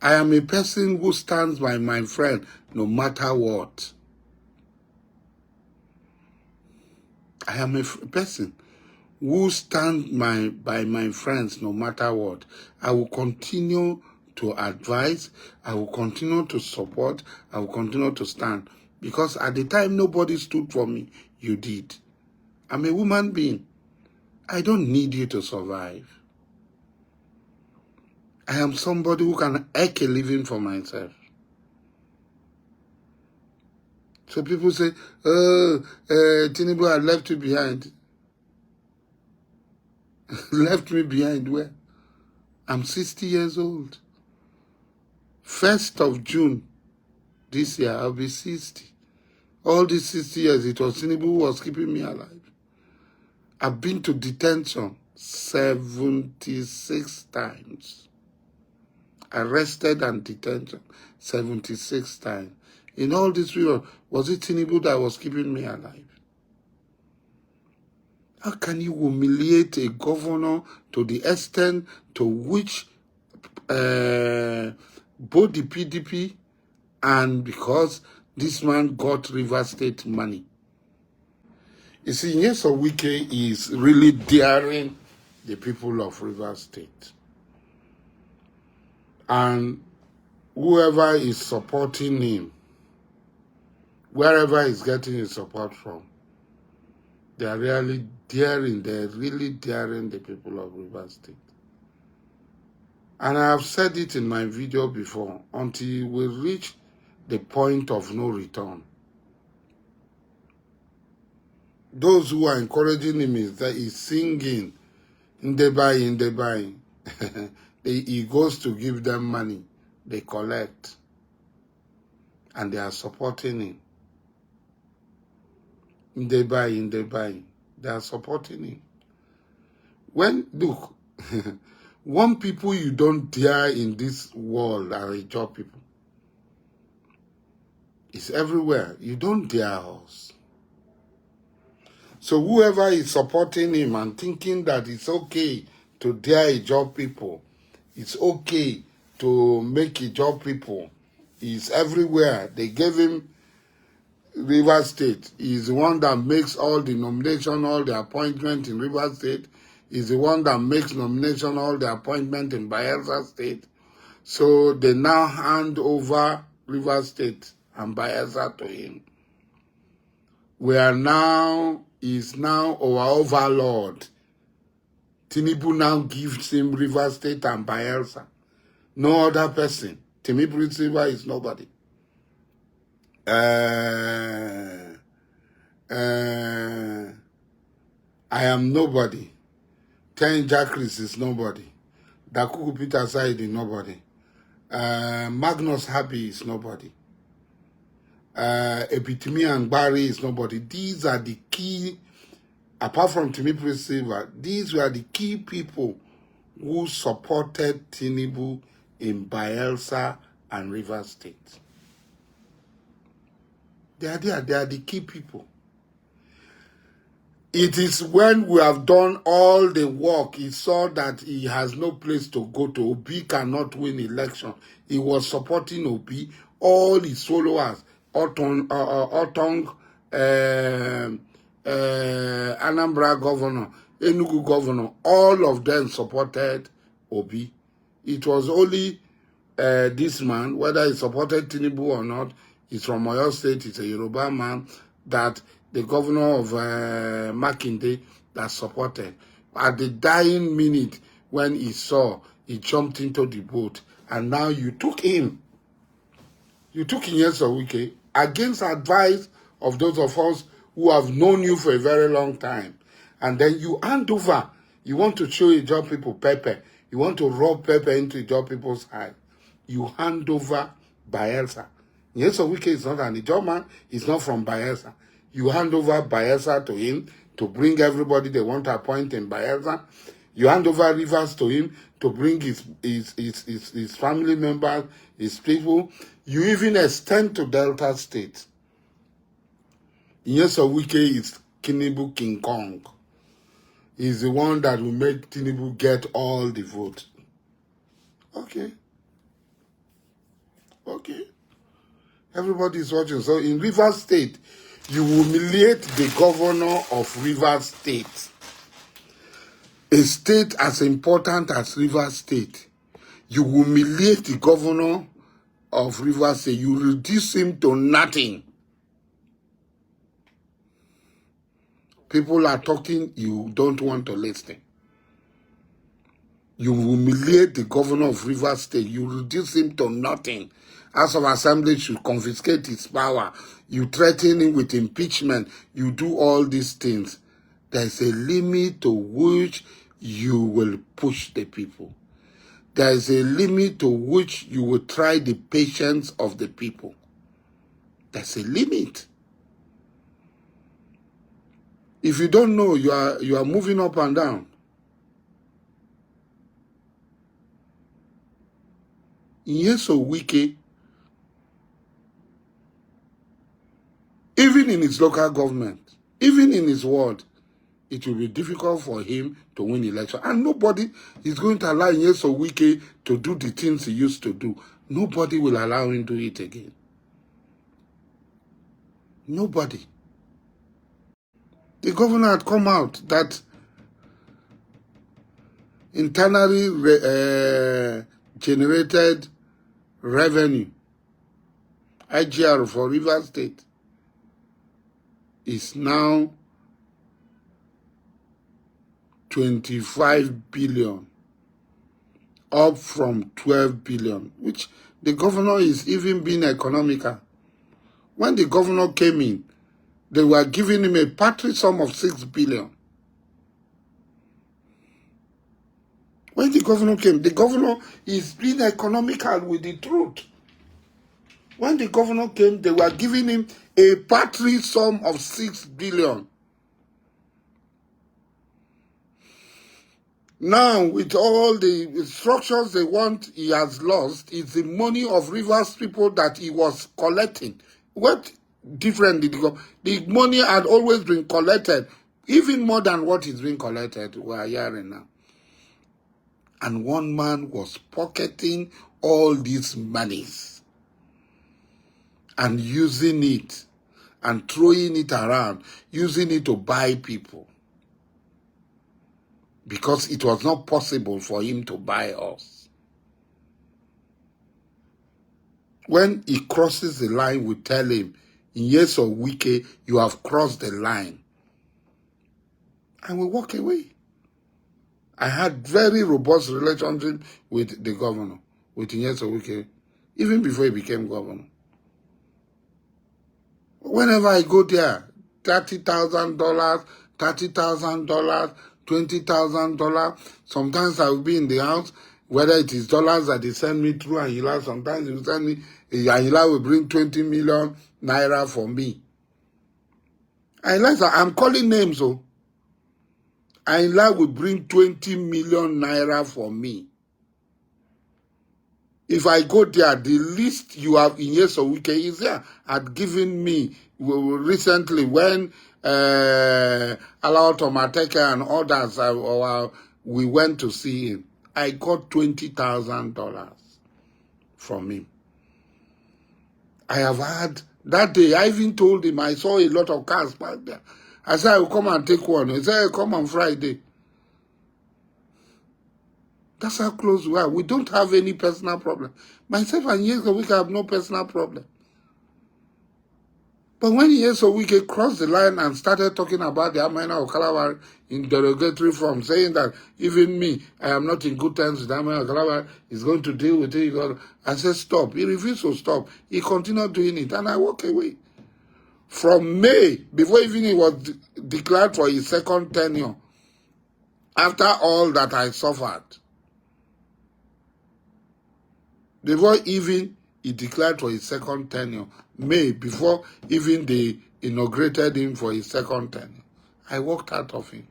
I am a person who stands by my friend no matter what. I am a person who stands by my friends no matter what. I will continue to advise, I will continue to support, I will continue to stand. Because at the time nobody stood for me, you did. I'm a human being. I don't need you to survive. I am somebody who can make a living for myself. So people say, Tinubu had left you behind. Left me behind where? I'm 60 years old. 1st of June this year, I'll be 60. All these 60 years, it was Tinubu who was keeping me alive. I've been to detention 76 times. Arrested and detention 76 times. In all this period, was it Tinubu that was keeping me alive? How can you humiliate a governor to the extent to which both the PDP and because this man got River State money? You see, yes, Wike is really daring the people of River State. And whoever is supporting him, wherever he's getting his support from, they are really daring the people of River State. And I have said it in my video before, until we reach the point of no return. Those who are encouraging him is that he's singing, Ndebai. He goes to give them money, they collect, and they are supporting him. Ndebai, they are supporting him. Look, one people you don't dare in this world are a job people. It's everywhere. You don't dare us. So whoever is supporting him and thinking that it's okay to dare a job people, it's okay to make a job people, is everywhere. They gave him River State. He's the one that makes all the nomination, all the appointment in River State. He's the one that makes nomination, all the appointment in Bayelsa State. So they now hand over River State and Bayelsa to him. He's now our overlord. Tinubu now gives him River State and Bayelsa. No other person. Tinubu Silva is nobody. I am nobody. Ten Jacris is nobody. Dakuku Peter Said is nobody. Magnus Happy is nobody. Epitome and Barry is nobody. These are the key, apart from Tinubu Silva, these were the key people who supported Tinubu in Bayelsa and River State. They are there. They are the key people. It is when we have done all the work, he saw that he has no place to go to. Obi cannot win election. He was supporting Obi. All his followers, Otong, Anambra governor, Enugu governor, all of them supported Obi. It was only this man, whether he supported Tinubu or not, he's from Oyo State, he's a Yoruba man, that the governor of Makinde that supported. At the dying minute, when he saw, he jumped into the boat, and now you took him. You took him, yes, Wike, against advice of those of us who have known you for a very long time. And then you hand over. You want to show job people pepper. You want to rub pepper into job people's eye. You hand over Bayelsa. Yes, Wike is not an job man. He's not from Bayelsa. You hand over Bayelsa to him to bring everybody they want to appoint in Bayelsa. You hand over Rivers to him to bring his family members, his people. You even extend to Delta State. Yes, Wike is Tinubu King Kong. He's the one that will make Tinubu get all the votes. Okay. Everybody is watching. So in Rivers State, you humiliate the governor of Rivers State. A state as important as Rivers State. You humiliate the governor of Rivers State. You reduce him to nothing. People are talking, you don't want to listen. You humiliate the governor of Rivers State. You reduce him to nothing. House of Assembly should confiscate his power. You threaten him with impeachment. You do all these things. There is a limit to which you will push the people. There is a limit to which you will try the patience of the people. There's a limit. If you don't know, you are moving up and down. Yes, Wike, even in his local government, even in his ward, it will be difficult for him to win election. And nobody is going to allow Nyeso Wike to do the things he used to do. Nobody will allow him to do it again. Nobody. The governor had come out that internally generated revenue, IGR for Rivers State, is now 25 billion, up from 12 billion, which the governor is even being economical. When the governor came in, they were giving him a paltry sum of 6 billion. When the governor came, the governor is being economical with the truth. When the governor came, they were giving him a paltry sum of 6 billion. Now, with all the structures they want, he has lost, is the money of Rivers people that he was collecting. What different did he go? The money had always been collected, even more than what is being collected. We are hearing now. And one man was pocketing all these monies and using it and throwing it around, using it to buy people. Because it was not possible for him to buy us. When he crosses the line, we tell him, yes or Wike, you have crossed the line. And we walk away. I had very robust relationship with the governor, with Yes or Wike, even before he became governor. Whenever I go there, $30,000, $30,000, $20,000. Sometimes I will be in the house, whether it is dollars that they send me through Anila, sometimes they will send me, Anila will bring 20 million naira for me. Anila, I'm calling names, oh. Anila will bring 20 million naira for me. If I go there, the list you have in Yes or Wike is there. Had given me recently when Alao Tomateka and others, we went to see him. I got $20,000 from him. I have had, that day, I even told him, I saw a lot of cars back there. I said, I will come and take one. He said, come on Friday. That's how close we are. We don't have any personal problem. Myself and Yes or Wike have no personal problem. But when Yes or Wike crossed the line and started talking about the Amena of Kalawari in derogatory form, saying that even me, I am not in good terms with Amena of Kalawari, is going to deal with it. I said, stop. He refused to stop. He continued doing it, and I walked away. From May, before even he was declared for his second tenure, after all that I suffered, before even he declared for his second tenure, May, before even they inaugurated him for his second tenure, I walked out of him.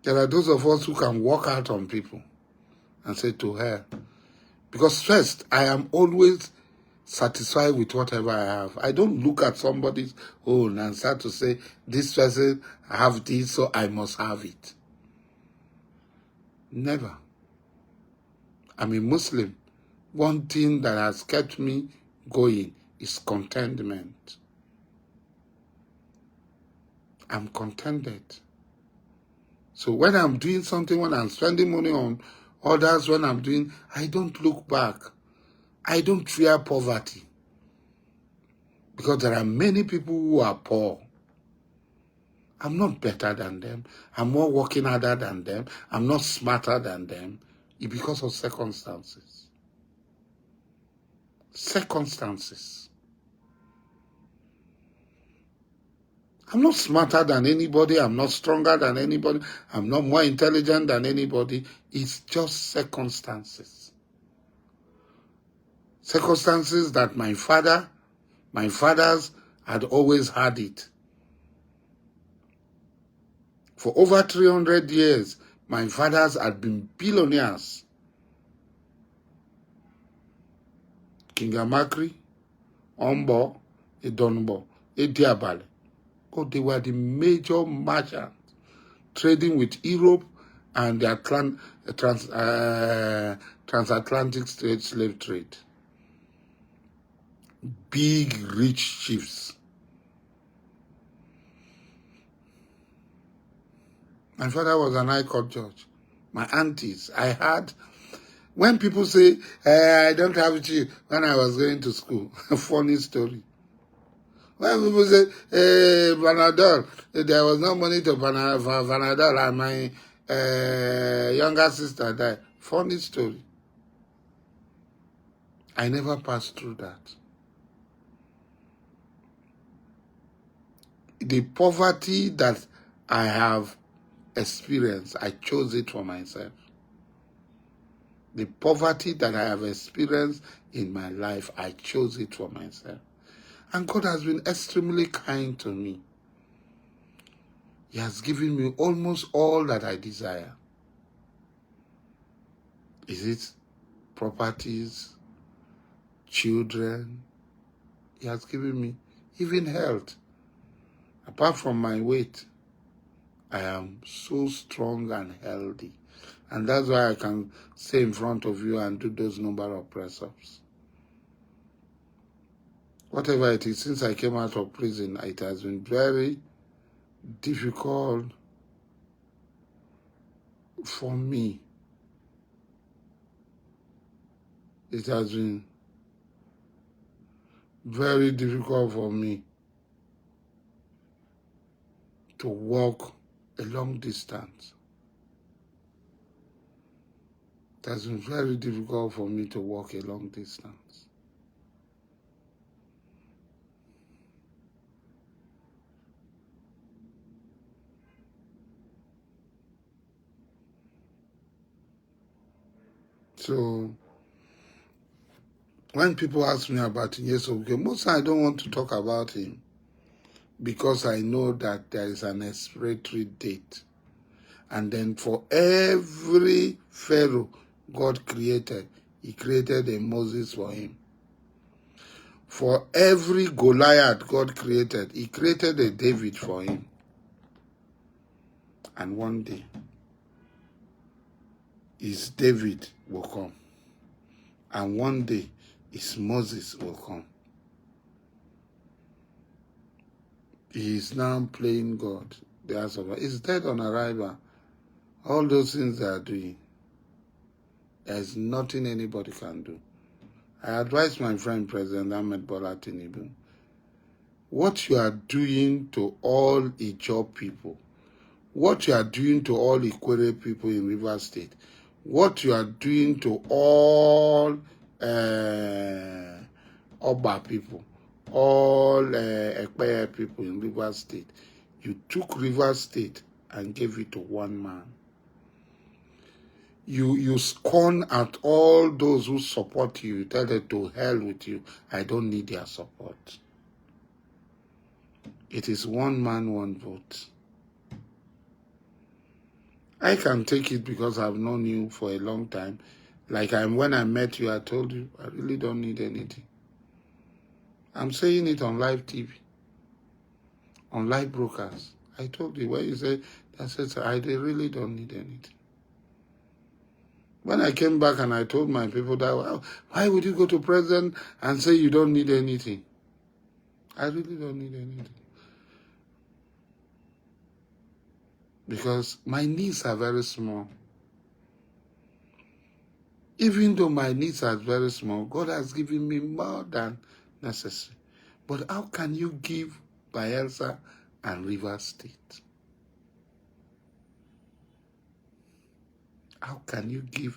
There are those of us who can walk out on people and say to her, because first, I am always satisfied with whatever I have. I don't look at somebody's own and start to say, this person have this, so I must have it. Never. I'm a Muslim. one thing that has kept me going is contentment. I'm contented. So when I'm doing something, when I'm spending money on others, when I'm doing, I don't look back. I don't fear poverty. Because there are many people who are poor. I'm not better than them. I'm more working harder than them. I'm not smarter than them. It's because of circumstances. Circumstances. I'm not smarter than anybody. I'm not stronger than anybody. I'm not more intelligent than anybody. It's just circumstances. Circumstances that my fathers had always had it. For over 300 years, my fathers had been billionaires. Kingamakri, Ombo, Edonbo, Ediabale. Oh, they were the major merchants trading with Europe and the transatlantic slave trade. Big, rich chiefs. My father was an high court judge. My aunties, I had, when people say, I don't have chief, when I was going to school, a funny story. When people say, Panadol, there was no money to Panadol, and my younger sister died. Funny story. I never passed through that. The poverty that I have experienced, I chose it for myself. The poverty that I have experienced in my life, I chose it for myself. And God has been extremely kind to me. He has given me almost all that I desire. Is it properties, children? He has given me even health. Apart from my weight, I am so strong and healthy. And that's why I can stay in front of you and do those number of press-ups. Whatever it is, since I came out of prison, it has been very difficult for me. It has been very difficult for me to walk a long distance. It has been very difficult for me to walk a long distance. So, when people ask me about Nyesobuike, most I don't want to talk about him because I know that there is an expiry date. And then for every Pharaoh God created, he created a Moses for him. For every Goliath God created, he created a David for him. And one day, his David will come. And one day, his Moses will come. He is now playing God. He's dead on arrival. All those things they are doing, there's nothing anybody can do. I advise my friend President Ahmed Bola Tinubu, what you are doing to all Ijaw people, what you are doing to all Ikwere people in Rivers State, what you are doing to all Oba people, all Ekpeye people in Rivers State, you took Rivers State and gave it to one man. You scorn at all those who support you. You tell them to hell with you. I don't need their support. It is one man, one vote. I can take it because I've known you for a long time. Like when I met you, I told you, I really don't need anything. I'm saying it on live TV, on live broadcast. I told you, when you said, I really don't need anything. When I came back and I told my people that, well, why would you go to president and say you don't need anything? I really don't need anything. Because my needs are very small. Even though my needs are very small, God has given me more than necessary. But how can you give Bayelsa and Rivers State? How can you give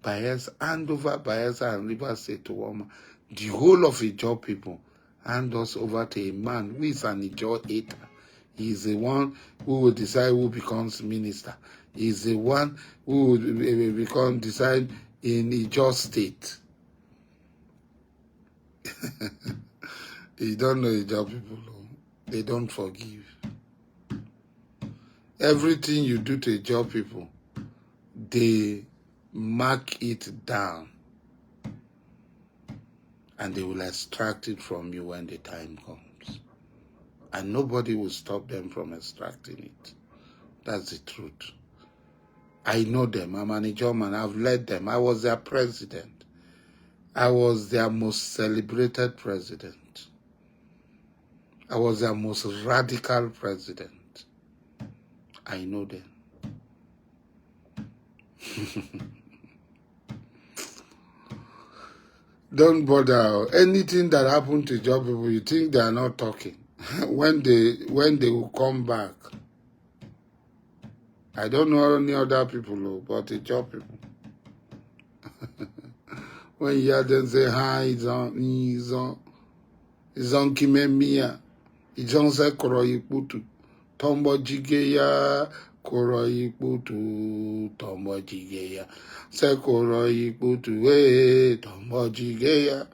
Bayelsa, hand over Bayelsa and Rivers State to one man? The whole of Ijaw people hand us over to a man who is an Ijaw hater. He is the one who will decide who becomes minister. He is the one who will decide in Ijaw State. You don't know Ijaw people. They don't forgive. Everything you do to Ijaw people, they mark it down. And they will extract it from you when the time comes. And nobody will stop them from extracting it. That's the truth. I know them. I'm an Ijaw man. I've led them. I was their president. I was their most celebrated president. I was their most radical president. I know them. Don't bother. Anything that happened to Ijaw people, you think they are not talking. when they will come back. I don't know any other people, but Ijaw people. When you hear them say, hi, it's on Kimemia. It's on say Koroyiputu. Tombo Jigeya, Koroyiputu, Tombo Jigeya. Say Koroyiputu, hey, Tombo Jigeya.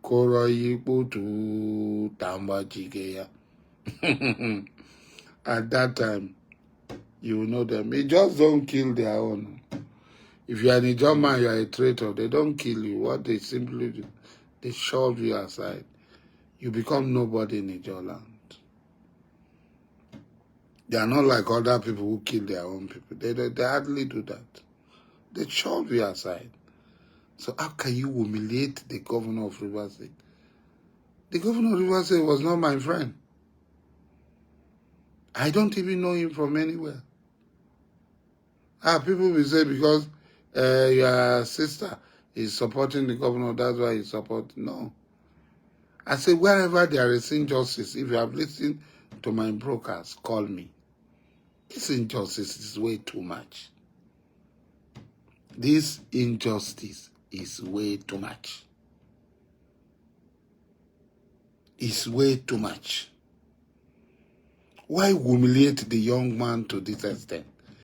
Koroyiputu, Tombo Jigeya. At that time, you will know them. They just don't kill their own. If you are an Ijaw man, you are a traitor. They don't kill you. What they simply do, they shove you aside. You become nobody in Ijaw land. They are not like other people who kill their own people. They hardly do that. They shove you aside. So how can you humiliate the governor of Rivers State? The governor of Rivers State was not my friend. I don't even know him from anywhere. People will say because your sister is supporting the governor, that's why you support. No. I say wherever there is injustice, if you have listened to my brokers, call me. This injustice is way too much. This injustice is way too much. It's way too much. Why humiliate the young man to this extent?